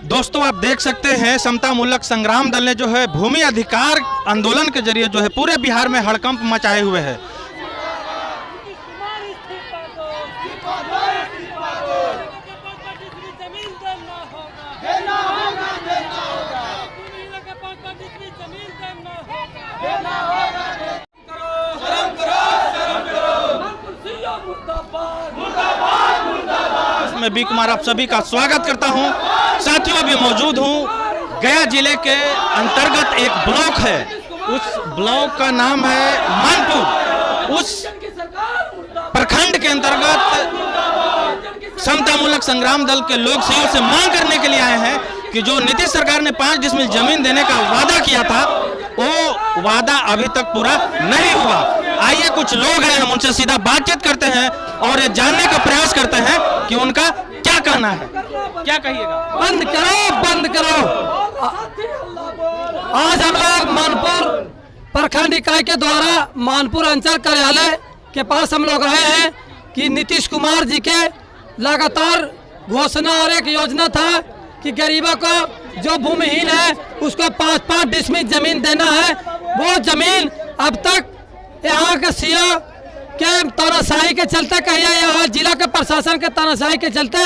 दोस्तों आप देख सकते हैं समता मूलक संग्राम दल ने जो है भूमि अधिकार आंदोलन के जरिए जो है पूरे बिहार में हड़कंप मचाए हुए है। मैं बी कुमार आप सभी का स्वागत करता हूं। साथियों अभी मौजूद हूं गया जिले के अंतर्गत एक ब्लॉक है, उस ब्लॉक का नाम है मानपुर। उस प्रखंड के अंतर्गत समता मूलक संग्राम दल के लोग सहयोग से मांग करने के लिए आए हैं कि जो नीतीश सरकार ने 5 डिसमिल जमीन देने का वादा किया था वो वादा अभी तक पूरा नहीं हुआ। आइए कुछ लोग हैं, हम उनसे सीधा बातचीत करते हैं और ये जानने का प्रयास करते हैं कि उनका क्या कहना है। क्या कहिएगा? बंद करो, बंद करो। आज हम लोग मानपुर प्रखंड इकाई के द्वारा मानपुर अंचल कार्यालय के पास हम लोग आए हैं कि नीतीश कुमार जी के लगातार घोषणा और एक योजना था कि गरीबों को जो भूमिहीन है उसको 5-5 डिसमिल जमीन देना है। वो जमीन अब तक यहाँ के सीओ के तानाशाही के चलते कहिए, यहाँ जिला के प्रशासन के तानाशाही के चलते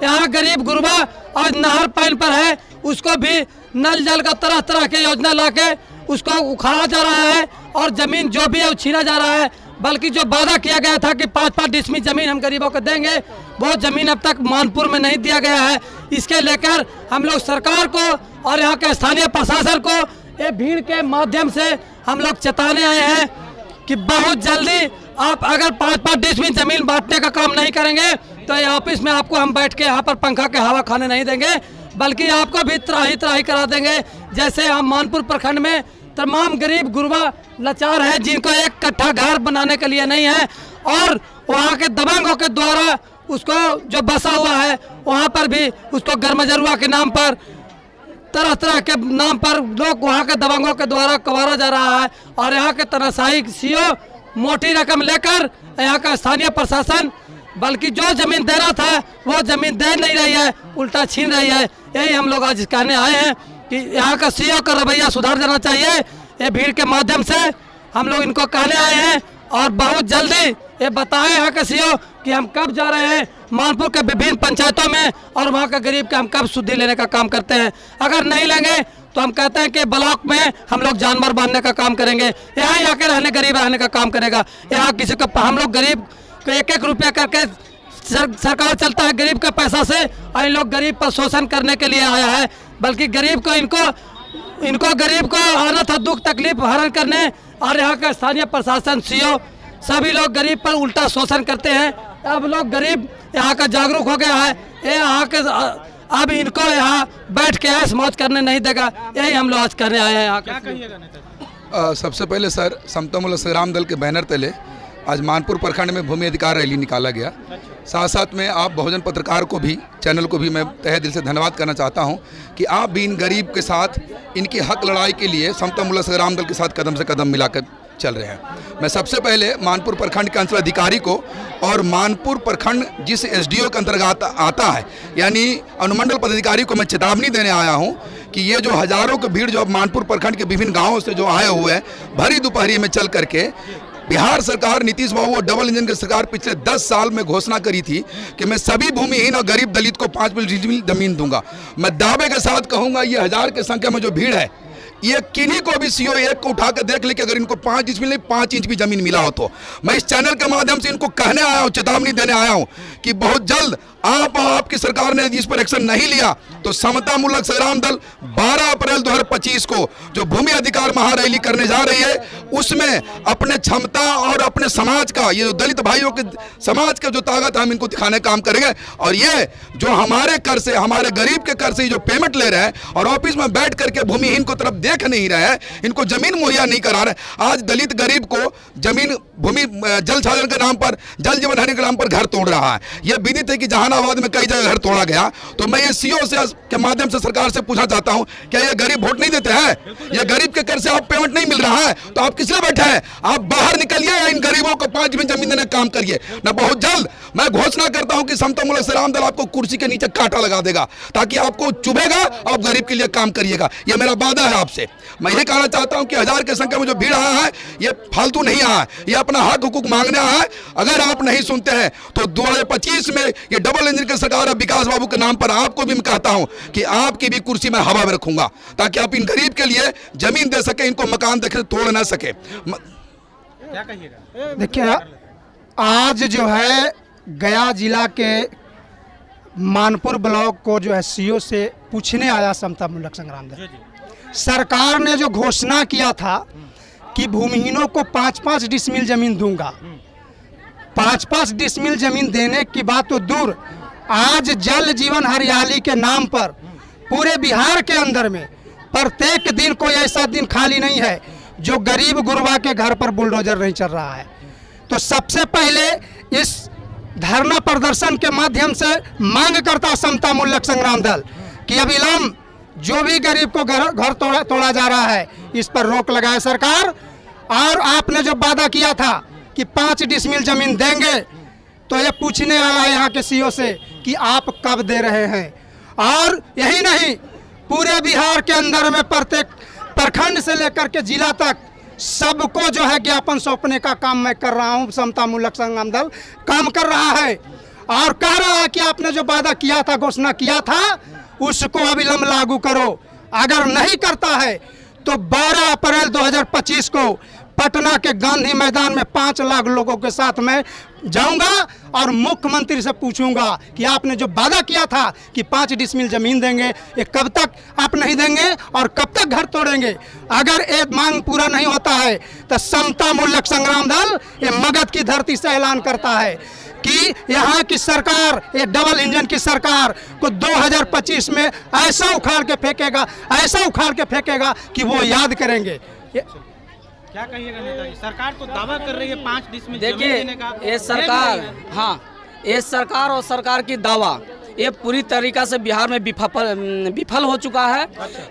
यहाँ गरीब गुरबा आज नहर पानी पर है, उसको भी नल जल का तरह तरह के योजना लाके उसको उखाड़ा जा रहा है और जमीन जो भी है वो छीना जा रहा है। बल्कि जो वादा किया गया था कि 5-5 डिसमिल जमीन हम गरीबों को देंगे, वो जमीन अब तक मानपुर में नहीं दिया गया है। इसके लेकर हम लोग सरकार को और यहाँ के स्थानीय प्रशासन को ये भीड़ के माध्यम से हम लोग चेताने आए हैं कि बहुत जल्दी आप अगर 5-5 डिसमिल जमीन बांटने का काम नहीं करेंगे तो ये ऑफिस में आपको हम बैठ के यहाँ पर पंखा के हवा खाने नहीं देंगे, बल्कि आपको भी त्राही त्राही करा देंगे। जैसे हम मानपुर प्रखंड में तमाम गरीब गुरबा लाचार है जिनको एक कट्ठा घर बनाने के लिए नहीं है और वहाँ के दबंगों के द्वारा उसको जो बसा हुआ है वहाँ पर भी उसको गर्मजरुआ के नाम पर तरह तरह के नाम पर लोग वहाँ के दबंगों के द्वारा कबारा जा रहा है। और यहाँ के तानाशाही सीओ मोटी रकम लेकर यहाँ का स्थानीय प्रशासन बल्कि जो जमीन देना था वो जमीन दे नहीं रही है, उल्टा छीन रही है। यही हम लोग आज कहने आए हैं कि यहाँ का सीओ का रवैया सुधार जाना चाहिए। ये भीड़ के माध्यम से हम लोग इनको कहने आए हैं और बहुत जल्दी ये बताएं यहाँ के सीओ कि हम कब जा रहे हैं मानपुर के विभिन्न पंचायतों में और वहाँ के गरीब के हम कब सुधि लेने का काम करते हैं। अगर नहीं लेंगे तो हम कहते हैं कि ब्लॉक में हम लोग जानवर बांधने का काम करेंगे, यहाँ आके रहने गरीब रहने का काम करेगा। यहाँ किसी को हम लोग गरीब को 1-1 रुपया करके सरकार चलता है गरीब के पैसा से और इन लोग गरीब पर शोषण करने के लिए आया है। बल्कि गरीब को इनको गरीब को आना था दुख तकलीफ हरण करने और यहाँ का स्थानीय प्रशासन सीओ सभी लोग गरीब पर उल्टा शोषण करते हैं। अब लोग गरीब यहाँ का जागरूक हो गया है, ये यहाँ के अब इनको यहाँ बैठ के ऐश मौज करने नहीं देगा। यही हम लोग आज करने आए हैं यहाँ। क्या कहिएगा? सबसे पहले सर समता मूलक संग्राम दल के बैनर तले आज मानपुर प्रखंड में भूमि अधिकार रैली निकाला गया। साथ साथ में आप बहुजन पत्रकार को भी चैनल को भी मैं तहे दिल से धन्यवाद करना चाहता हूं कि आप भी इन गरीब के साथ इनकी हक लड़ाई के लिए समता मूलक संग्राम दल के साथ कदम से कदम मिलाकर चल रहे हैं। मैं सबसे पहले मानपुर प्रखंड के अंचल अधिकारी को और मानपुर प्रखंड जिस एसडीओ के अंतर्गत आता है यानी अनुमंडल पदाधिकारी को मैं चेतावनी देने आया हूं कि ये जो हजारों की भीड़ जो मानपुर प्रखंड के विभिन्न गाँवों से जो आए हुए हैं भरी दोपहरी में चल करके बिहार सरकार नीतीश बाबू और डबल इंजन की सरकार पिछले 10 साल में घोषणा करी थी कि मैं सभी भूमिहीन और गरीब दलित को 5 डिसमिल जमीन दूंगा। मैं दावे के साथ कहूंगा ये 1000 की संख्या में जो भीड़ है ये किन्हीं को भी सीओ एक को उठा कर देख ले कि अगर इनको 5 डिसमिल नहीं 5 इंच भी जमीन मिला हो तो मैं इस चैनल के माध्यम से इनको कहने आया हूँ, चेतावनी देने आया हूँ कि बहुत जल्द आपकी सरकार ने इस पर एक्शन नहीं लिया तो समता मूलक संग्राम दल 12 अप्रैल 2025 को जो भूमि अधिकार महारैली करने जा रही है उसमें अपने क्षमता और अपने समाज का ये जो दलित भाइयों के समाज का जो ताकत हम इनको दिखाने का काम करेंगे। और ये जो हमारे कर से हमारे गरीब के कर से जो पेमेंट ले रहे हैं और ऑफिस में बैठ करके भूमिहीन को तरफ देख नहीं रहे हैं, इनको जमीन मुहैया नहीं करा रहे। आज दलित गरीब को जमीन भूमि जल साधन के नाम पर, जल जीवन हरियाली के नाम पर घर तोड़ रहा है। यह विदित है कि जहानाबाद में कई जगह घर तोड़ा गया। तो मैं ये सीओ से के माध्यम से सरकार से पूछना चाहता हूं, क्या ये गरीब वोट नहीं देते हैं? ये गरीब के कर से आप पेमेंट नहीं मिल रहा है तो आप किस लिए बैठे हैं? आप बाहर निकलिए या इन गरीबों को 5 जमीन देने का काम करिए ना। बहुत जल्द मैं घोषणा करता हूं कि समतामूलक श्रीराम दल आपको कुर्सी के नीचे कांटा लगा देगा, ताकि आपको चुभेगा, आप गरीब के लिए काम करिएगा। यह मेरा वादा है आपसे। मैं ये कहना चाहता हूं कि 1000 की संख्या में जो भीड़ आया है ये फालतू नहीं आया है, ये अपना हक हुकूक मांगने आया है। अगर आप नहीं सुनते हैं तो 2025 में ये डबल इंजन की सरकार है, विकास बाबू के नाम पर आपको भी मैं कहता हूं कि आपकी भी कुर्सी मैं हवा में रखूंगा, ताकि आप इन गरीब के लिए जमीन दे सके, इनको मकान देखे तोड़ ना सके। क्या कहिएगा? देखिए, आज जो है गया जिला के मानपुर ब्लॉक को जो है सीओ से पूछने आया समतामूलक संग्राम दल। सरकार ने जो घोषणा किया था कि भूमिहीनों को 5-5 डिसमिल जमीन दूंगा, 5-5 डिसमिल जमीन देने की बात तो दूर, आज जल जीवन हरियाली के नाम पर पूरे बिहार के अंदर में प्रत्येक दिन कोई ऐसा दिन खाली नहीं है जो गरीब गुरबा के घर पर बुलडोजर नहीं चल रहा है। तो सबसे पहले इस धरना प्रदर्शन के माध्यम से मांग करता समतामूलक संग्राम दल कि अविलंब जो भी गरीब को घर तोड़ा जा रहा है इस पर रोक लगाए सरकार। और आपने जो वादा किया था कि 5 डिसमिल जमीन देंगे, तो ये पूछने आया है यहाँ के सीओ से कि आप कब दे रहे हैं। और यही नहीं, पूरे बिहार के अंदर में प्रत्येक प्रखंड से लेकर के जिला तक सबको जो है ज्ञापन सौंपने का काम मैं कर रहा हूं। समतामूलक संग्राम दल काम कर रहा है और कह रहा है कि आपने जो वादा किया था, घोषणा किया था, उसको अविलंब लागू करो। अगर नहीं करता है तो 12 अप्रैल 2025 को पटना के गांधी मैदान में 5 लाख लोगों के साथ मैं जाऊंगा और मुख्यमंत्री से पूछूंगा कि आपने जो वादा किया था कि 5 डिसमिल जमीन देंगे, ये कब तक आप नहीं देंगे और कब तक घर तोड़ेंगे। अगर ये मांग पूरा नहीं होता है तो समतामूलक संग्राम दल ये मगध की धरती से ऐलान करता है कि यहाँ की सरकार, ये डबल इंजन की सरकार को 2025 में ऐसा उखाड़ के फेंकेगा, ऐसा उखाड़ के फेंकेगा कि वो याद करेंगे। क्या कहिएगा नेताजी? सरकार तो दावा कर रही है 5 डिसमिल जमीन देखिए, देने का। ये सरकार, हाँ, ये सरकार और सरकार की दावा ये पूरी तरीका से बिहार में विफल हो चुका है।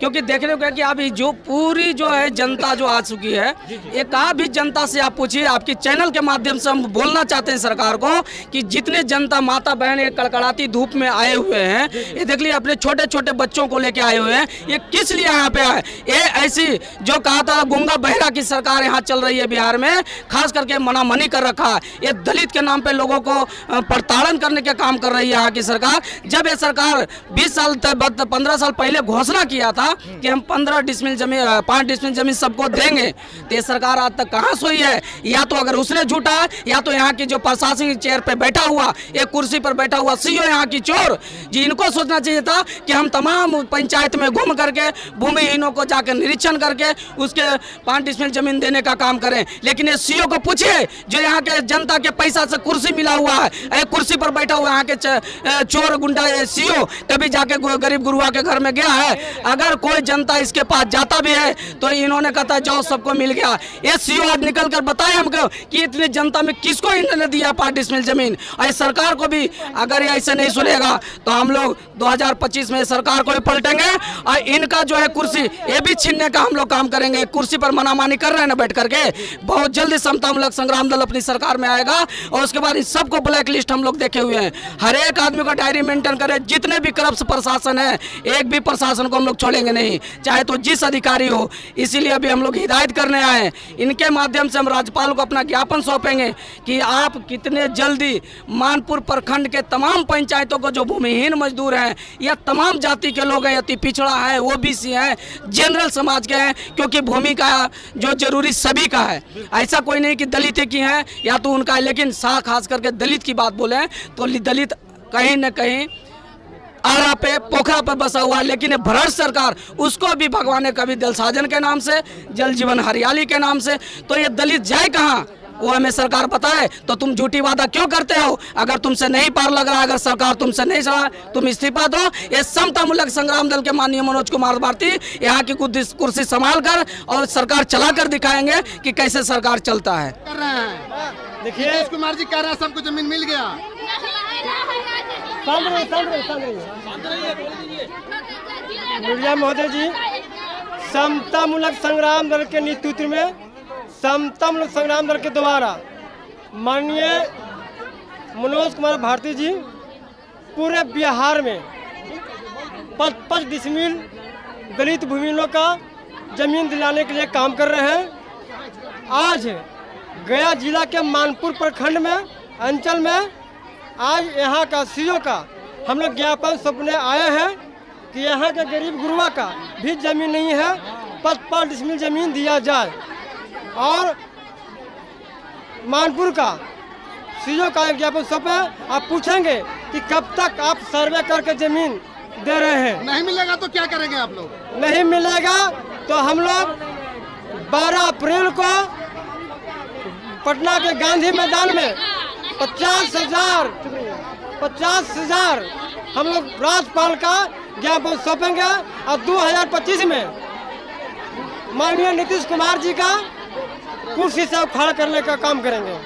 क्योंकि देखने को कि अभी जो पूरी जो है जनता जो आ चुकी है, एक भी जनता से आप पूछिए, आपके चैनल के माध्यम से हम बोलना चाहते हैं सरकार को कि जितने जनता माता बहन ये कड़कड़ाती धूप में आए हुए हैं, ये देख लीजिए अपने छोटे छोटे बच्चों को लेके आए हुए हैं, ये किस लिए यहाँ पे आए? ये ऐसी जो कहा था गूंगा बहरा की सरकार यहाँ चल रही है बिहार में, खास करके मनामनी कर रखा है। ये दलित के नाम पे लोगों को प्रताड़न करने का काम कर रही है यहाँ की सरकार। जब ये सरकार 20 साल 15 साल पहले घोषणा किया था कि हम 5 डिसमिल जमीन सबको देंगे, तो ये सरकार आज तक कहाँ सोई है? या तो अगर उसने झूठा है, या तो यहाँ की जो प्रशासनिक चेयर पे बैठा हुआ, एक कुर्सी पर बैठा हुआ सीओ यहाँ की चोर जी, इनको सोचना चाहिए था कि हम तमाम पंचायत में घूम करके भूमिहीनों को जाकर निरीक्षण करके उसके 5 डिसमिल जमीन देने का काम करें। लेकिन ये सीओ को पूछिए जो यहाँ के जनता के पैसा से कुर्सी मिला हुआ है, कुर्सी पर बैठा हुआ यहाँ के चोर गुंडा सीओ कभी जाके गरीब गुरुआ के घर में गया है? अगर कोई जनता इसके पास जाता भी है तो इन्होंने कहता जाओ सबको मिल गया। ये सीओ आज निकल कर बताए हमको कि इतनी जनता में किसको इन्होंने दिया 5 डिसमिल जमीन। और सरकार को भी अगर ये ऐसे नहीं सुनेगा तो हम लोग 2025 में सरकार को भी पलटेंगे और इनका जो है कुर्सी ये भी छीनने का हम लोग काम करेंगे। कुर्सी पर मनामानी कर रहे हैं ना बैठ करके, बहुत जल्दी समतामूलक संग्राम दल अपनी सरकार में आएगा और उसके बाद इस सबको ब्लैक लिस्ट हम लोग देखे हुए हैं। हर एक आदमी का डायरी मेंटेन करें, जितने भी करप्ट प्रशासन है, एक भी प्रशासन को हम लोग छोड़ेंगे नहीं, चाहे तो जिस अधिकारी हो। इसीलिए अभी हम लोग हिदायत करने आए हैं, इनके माध्यम से हम राज्यपाल को अपना ज्ञापन सौंपेंगे कि आप कितने जल्दी मानपुर प्रखंड के तमाम पंचायतों को जो भूमिहीन मजदूर हैं या तमाम जाति के लोग हैं, अति पिछड़ा है, ओबीसी है, जनरल समाज के हैं, क्योंकि भूमि का जो जरूरी सभी का है, ऐसा कोई नहीं कि दलित की है या तो उनका है। लेकिन खास करके दलित की बात बोले तो दलित कहीं न कहीं आरा पे पोखरा पर बसा हुआ है। लेकिन ये भ्रष्ट सरकार उसको भी भगवान ने कभी जल साधन के नाम से, जल जीवन हरियाली के नाम से, तो ये दलित जाए कहाँ? वो हमें सरकार बताए। तो तुम झूठी वादा क्यों करते हो? अगर तुमसे नहीं पार लग रहा, अगर सरकार तुमसे नहीं चला, तुम इस्तीफा दो। ये समतामूलक संग्राम दल के माननीय मनोज कुमार भारती यहाँ की कुर्सी संभाल कर और सरकार चला कर दिखाएंगे कि कैसे सरकार चलता है। कर रहे हैं, देखिए नीतीश कुमार जी कह रहे हैं सबको जमीन मिल गया। मीडिया महोदय जी, समतामूलक संग्राम दल के नेतृत्व में, समतामूलक संग्राम दल के द्वारा माननीय मनोज कुमार भारती जी पूरे बिहार में 55 डिसमिल दलित भूमिहीनों का जमीन दिलाने के लिए काम कर रहे हैं। आज गया जिला के मानपुर प्रखंड में अंचल में आज यहाँ का सीओ का हम लोग ज्ञापन सौंपने आए हैं कि यहाँ के गरीब गुरुआ का भी जमीन नहीं है, 55 डिसमिल जमीन दिया जाए। और मानपुर का सीओ का एक ज्ञापन सौंपे, आप पूछेंगे कि कब तक आप सर्वे करके जमीन दे रहे हैं। नहीं मिलेगा तो क्या करेंगे आप लोग? नहीं मिलेगा तो हम लोग 12 अप्रैल को पटना के गांधी मैदान में 50,000 हम लोग राज्यपाल का ज्ञापन सौंपेंगे और 2025 में माननीय नीतीश कुमार जी का कुर्सी से खड़ा करने का काम करेंगे।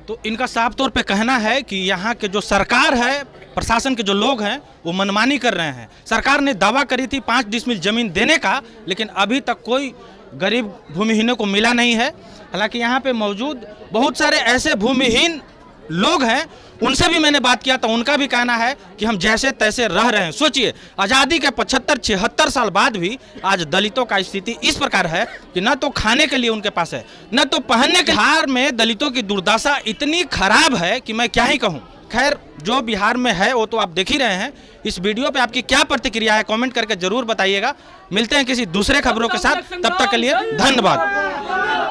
तो इनका साफ तौर पे कहना है कि यहाँ के जो सरकार है, प्रशासन के जो लोग हैं वो मनमानी कर रहे हैं। सरकार ने दावा करी थी 5 डिसमिल जमीन देने का, लेकिन अभी तक कोई गरीब भूमिहीनों को मिला नहीं है। हालांकि यहाँ पे मौजूद बहुत सारे ऐसे भूमिहीन लोग हैं, उनसे भी मैंने बात किया तो उनका भी कहना है कि हम जैसे तैसे रह रहे हैं। सोचिए, आज़ादी के 75-76 साल बाद भी आज दलितों का स्थिति इस प्रकार है कि न तो खाने के लिए उनके पास है, न तो पहनने के। बिहार में दलितों की दुर्दशा इतनी खराब है कि मैं क्या ही कहूँ। खैर, जो बिहार में है वो तो आप देख ही रहे हैं। इस वीडियो पे आपकी क्या प्रतिक्रिया है कमेंट करके जरूर बताइएगा। मिलते हैं किसी दूसरे खबरों के साथ, तब तक के लिए धन्यवाद।